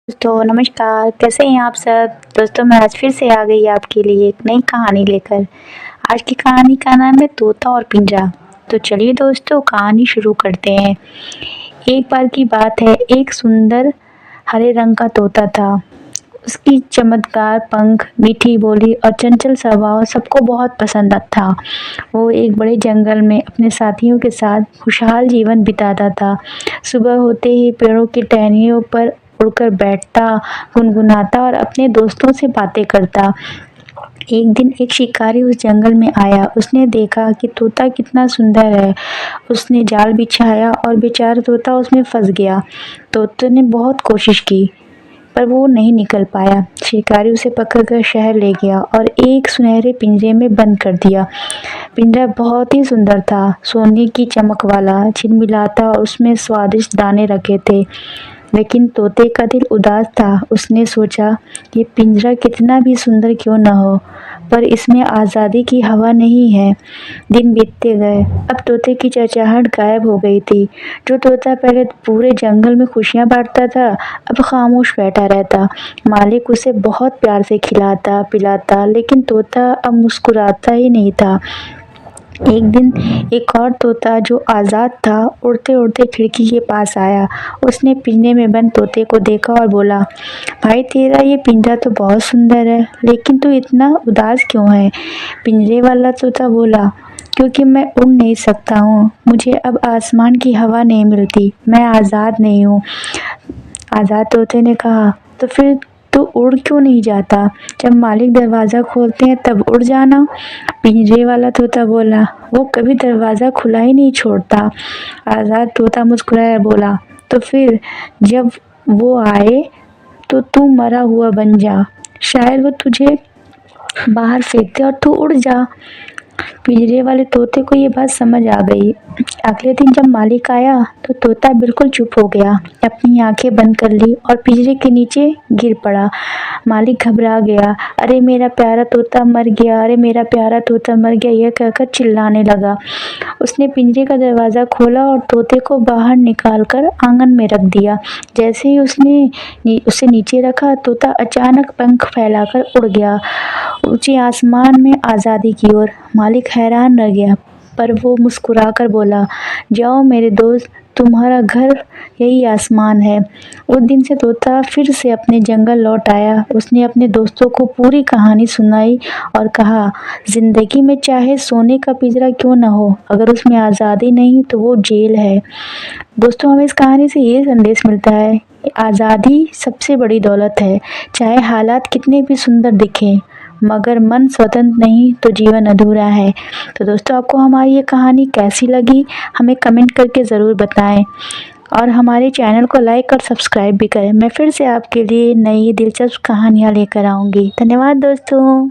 दोस्तों नमस्कार, कैसे हैं आप सब। दोस्तों मैं आज फिर से आ गई आपके लिए एक नई कहानी लेकर। आज की कहानी का नाम है तोता और पिंजरा। तो चलिए दोस्तों कहानी शुरू करते हैं। एक बार की बात है, एक सुंदर हरे रंग का तोता था। उसकी चमत्कार पंख, मीठी बोली और चंचल स्वभाव सबको बहुत पसंद था। वो एक बड़े जंगल में अपने साथियों के साथ खुशहाल जीवन बिताता था। सुबह होते ही पेड़ों की टहनियों पर उड़कर बैठता, गुनगुनाता और अपने दोस्तों से बातें करता। एक दिन एक शिकारी उस जंगल में आया। उसने देखा कि तोता कितना सुंदर है। उसने जाल बिछाया और बेचारा तोता उसमें फंस गया। तोते ने बहुत कोशिश की पर वो नहीं निकल पाया। शिकारी उसे पकड़कर शहर ले गया और एक सुनहरे पिंजरे में बंद कर दिया। पिंजरा बहुत ही सुंदर था, सोने की चमक वाला, झिलमिलाता और उसमें स्वादिष्ट दाने रखे थे। लेकिन तोते का दिल उदास था। उसने सोचा ये पिंजरा कितना भी सुंदर क्यों न हो, पर इसमें आज़ादी की हवा नहीं है। दिन बीतते गए। अब तोते की चहचहाहट गायब हो गई थी। जो तोता पहले पूरे जंगल में खुशियां बांटता था, अब खामोश बैठा रहता। मालिक उसे बहुत प्यार से खिलाता पिलाता, लेकिन तोता अब मुस्कुराता ही नहीं था। एक दिन एक और तोता जो आज़ाद था, उड़ते उड़ते खिड़की के पास आया। उसने पिंजरे में बंद तोते को देखा और बोला, भाई तेरा ये पिंजरा तो बहुत सुंदर है, लेकिन तू इतना उदास क्यों है। पिंजरे वाला तोता बोला, क्योंकि मैं उड़ नहीं सकता हूँ, मुझे अब आसमान की हवा नहीं मिलती, मैं आज़ाद नहीं हूँ। आज़ाद तोते ने कहा, तो फिर तू उड़ क्यों नहीं जाता। जब मालिक दरवाज़ा खोलते हैं तब उड़ जाना। पिंजरे वाला तोता बोला, वो कभी दरवाज़ा खुला ही नहीं छोड़ता। आज़ाद तोता मुस्कुराया बोला, तो फिर जब वो आए तो तू मरा हुआ बन जा, शायद वो तुझे बाहर फेंक दे और तू उड़ जा। पिंजरे वाले तोते को ये बात समझ आ गई। अगले दिन जब मालिक आया तो तोता बिल्कुल चुप हो गया, अपनी आंखें बंद कर ली और पिंजरे के नीचे गिर पड़ा। मालिक घबरा गया, अरे मेरा प्यारा तोता मर गया, अरे मेरा प्यारा तोता मर गया, यह कहकर चिल्लाने लगा। उसने पिंजरे का दरवाज़ा खोला और तोते को बाहर निकालकर आंगन में रख दिया। जैसे ही उसने उसे नीचे रखा, तोता अचानक पंख फैलाकर उड़ गया, ऊंचे आसमान में आज़ादी की ओर। मालिक हैरान रह गया, पर वो मुस्कुराकर बोला, जाओ मेरे दोस्त, तुम्हारा घर यही आसमान है। उस दिन से तोता फिर से अपने जंगल लौट आया। उसने अपने दोस्तों को पूरी कहानी सुनाई और कहा, जिंदगी में चाहे सोने का पिंजरा क्यों न हो, अगर उसमें आज़ादी नहीं तो वो जेल है। दोस्तों हमें इस कहानी से ये संदेश मिलता है, आज़ादी सबसे बड़ी दौलत है। चाहे हालात कितने भी सुंदर दिखें, मगर मन स्वतंत्र नहीं तो जीवन अधूरा है। तो दोस्तों आपको हमारी ये कहानी कैसी लगी, हमें कमेंट करके ज़रूर बताएं और हमारे चैनल को लाइक और सब्सक्राइब भी करें। मैं फिर से आपके लिए नई दिलचस्प कहानियाँ लेकर आऊँगी। धन्यवाद दोस्तों।